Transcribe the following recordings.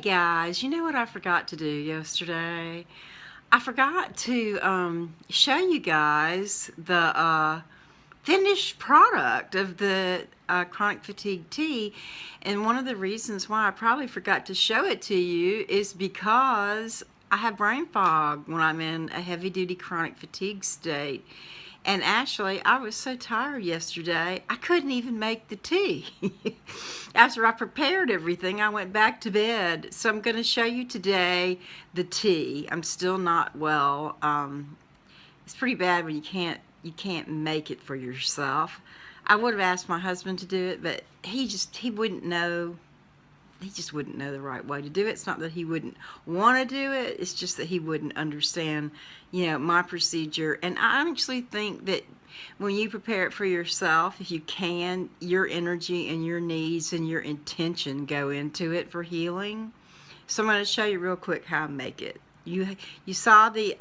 Guys, you know what I forgot to do yesterday? I forgot to show you guys the finished product of the chronic fatigue tea, and one of the reasons why I probably forgot to show it to you is because I have brain fog when I'm in a heavy-duty chronic fatigue state. And actually, I was so tired yesterday, I couldn't even make the tea. After I prepared everything, I went back to bed. So I'm going to show you today the tea. I'm still not well. It's pretty bad when you can't make it for yourself. I would have asked my husband to do it, but he wouldn't know. He just wouldn't know the right way to do it. It's not that he wouldn't want to do it. It's just that he wouldn't understand, my procedure. And I actually think that when you prepare it for yourself, if you can, your energy and your needs and your intention go into it for healing. So I'm going to show you real quick how I make it. You saw the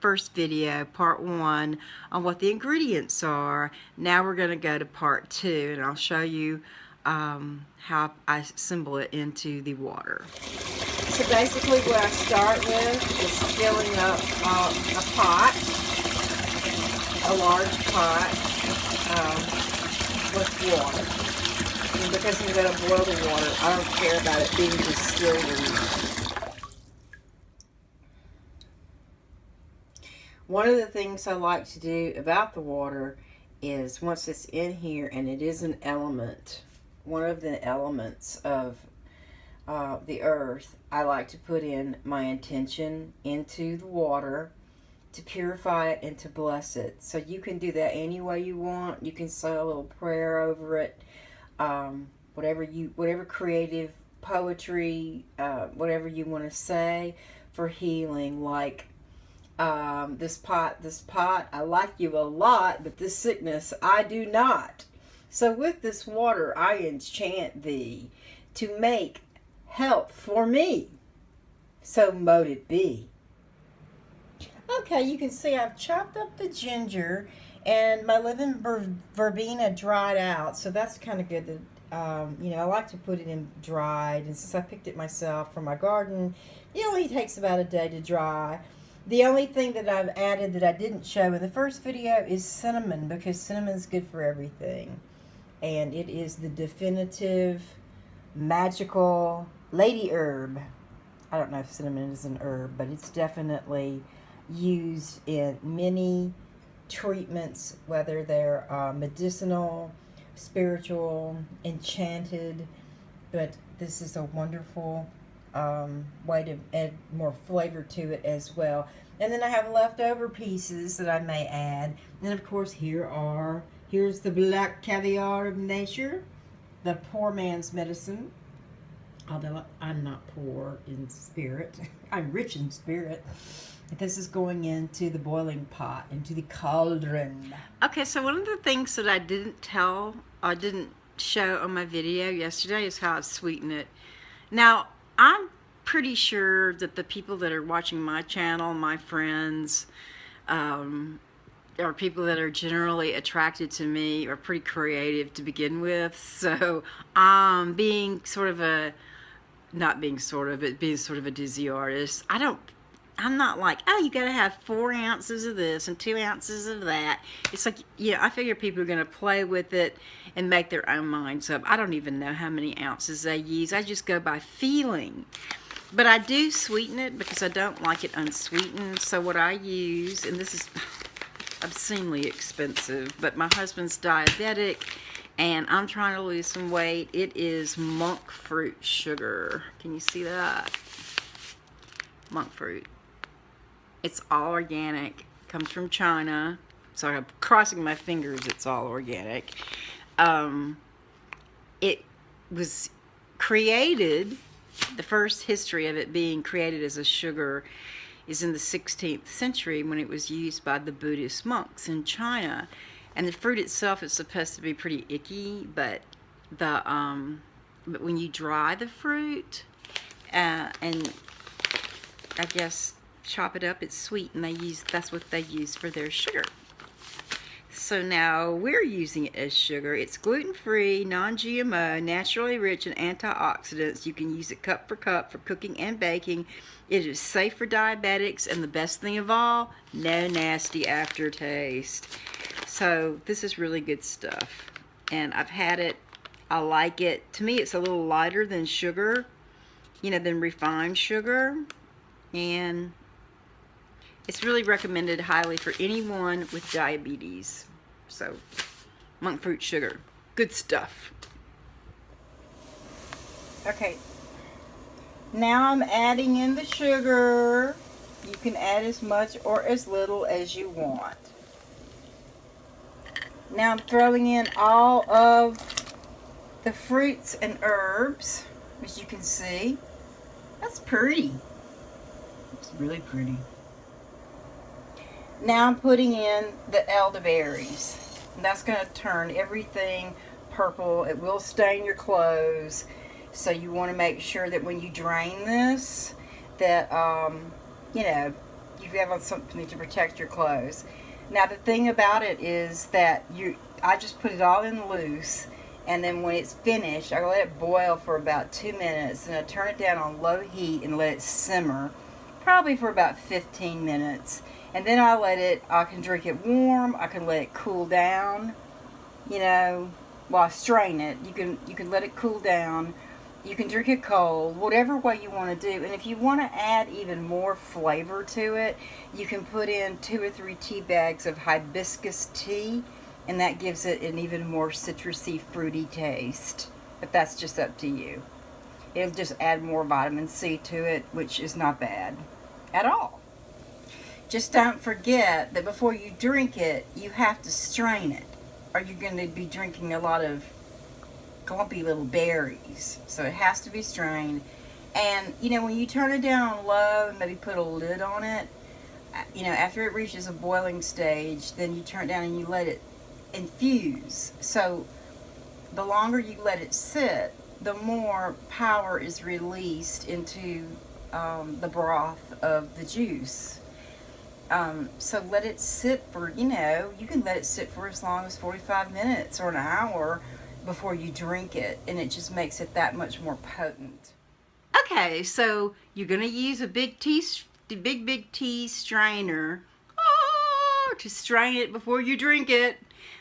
first video, part 1, on what the ingredients are. Now we're going to go to part 2, and I'll show you how I assemble it into the water. So basically what I start with is filling up a pot, a large pot, with water. And because I'm going to boil the water, I don't care about it being distilled or not. One of the things I like to do about the water is once it's in here, and it is an element, one of the elements of the earth, I like to put in my intention into the water to purify it and to bless it. So you can do that any way you want. You can say a little prayer over it, whatever creative poetry, whatever you want to say for healing. Like this pot, I like you a lot, but this sickness I do not. So with this water, I enchant thee to make help for me. So mote it be. Okay, you can see I've chopped up the ginger, and my living verbena dried out. So that's kind of good. I like to put it in dried, and since I picked it myself from my garden, it only takes about a day to dry. The only thing that I've added that I didn't show in the first video is cinnamon, because cinnamon is good for everything. And it is the definitive magical lady herb. I don't know if cinnamon is an herb, but it's definitely used in many treatments, whether they're medicinal, spiritual, enchanted. But this is a wonderful way to add more flavor to it as well. And then I have leftover pieces that I may add. And of course, here's the black caviar of nature, the poor man's medicine. Although I'm not poor in spirit, I'm rich in spirit. This is going into the boiling pot, into the cauldron. Okay, so one of the things that I didn't show on my video yesterday is how I sweeten it. Now, I'm pretty sure that the people that are watching my channel, my friends, or people that are generally attracted to me are pretty creative to begin with. So being sort of a, not being sort of, but being sort of a dizzy artist, I'm not like, oh, you gotta have 4 ounces of this and 2 ounces of that. It's like, I figure people are gonna play with it and make their own minds up. I don't even know how many ounces they use. I just go by feeling. But I do sweeten it because I don't like it unsweetened. So what I use, and this is obscenely expensive, but my husband's diabetic and I'm trying to lose some weight. It is monk fruit sugar. Can you see that? Monk fruit. It's all organic. Comes from China. So I'm crossing my fingers it's all organic. It was created, the first history of it being created as a sugar is in the 16th century when it was used by the Buddhist monks in China. And the fruit itself is supposed to be pretty icky, but when you dry the fruit and I guess chop it up, it's sweet, and that's what they use for their sugar. So now we're using it as sugar. It's gluten-free, non-GMO, naturally rich in antioxidants. You can use it cup for cooking and baking. It is safe for diabetics, and the best thing of all, no nasty aftertaste. So this is really good stuff. And I've had it. I like it. To me, it's a little lighter than sugar, than refined sugar. And it's really recommended highly for anyone with diabetes. So, monk fruit sugar. Good stuff. Okay. Now I'm adding in the sugar. You can add as much or as little as you want. Now I'm throwing in all of the fruits and herbs, as you can see. That's pretty. It's really pretty. Now I'm putting in the elderberries. And that's going to turn everything purple. It will stain your clothes. So you want to make sure that when you drain this, that, you have something to protect your clothes. Now the thing about it is that I just put it all in loose. And then when it's finished, I let it boil for about 2 minutes. And I turn it down on low heat and let it simmer. Probably for about 15 minutes. And then I can drink it warm, I can let it cool down, while I strain it. You can let it cool down, you can drink it cold, whatever way you want to do. And if you want to add even more flavor to it, you can put in 2 or 3 tea bags of hibiscus tea, and that gives it an even more citrusy, fruity taste. But that's just up to you. It'll just add more vitamin C to it, which is not bad at all. Just don't forget that before you drink it, you have to strain it, or you're going to be drinking a lot of clumpy little berries. So it has to be strained. And, when you turn it down on low and maybe put a lid on it, after it reaches a boiling stage, then you turn it down and you let it infuse. So the longer you let it sit, the more power is released into the broth of the juice. So let it sit for, you can let it sit for as long as 45 minutes or an hour before you drink it, and it just makes it that much more potent. Okay, so you're going to use a big tea strainer to strain it before you drink it.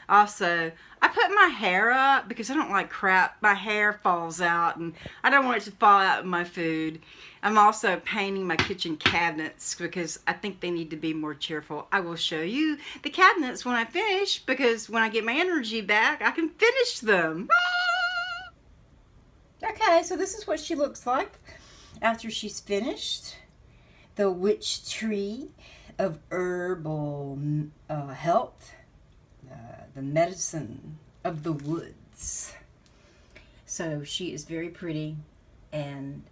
Also, I put my hair up because I don't like crap. My hair falls out and I don't want it to fall out in my food. I'm also painting my kitchen cabinets because I think they need to be more cheerful. I will show you the cabinets when I finish, because when I get my energy back, I can finish them. Okay, so this is what she looks like after she's finished. The witch tree of herbal health. The medicine of the woods. So she is very pretty, and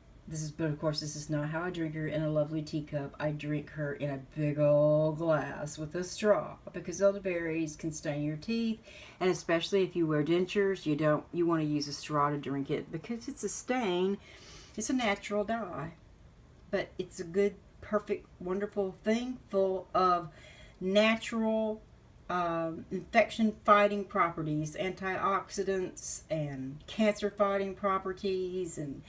but of course this is not how I drink her, in a lovely teacup. I drink her in a big old glass with a straw, because elderberries can stain your teeth, and especially if you wear dentures, you want to use a straw to drink it, because it's a stain. It's a natural dye, but it's a good, perfect, wonderful thing full of natural infection-fighting properties, antioxidants, and cancer-fighting properties, and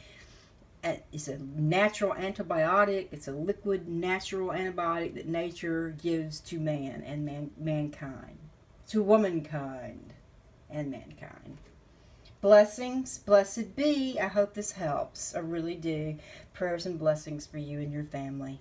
it's a natural antibiotic. It's a liquid natural antibiotic that nature gives to man and mankind, to womankind and mankind. Blessings, blessed be. I hope this helps. I really do. Prayers and blessings for you and your family.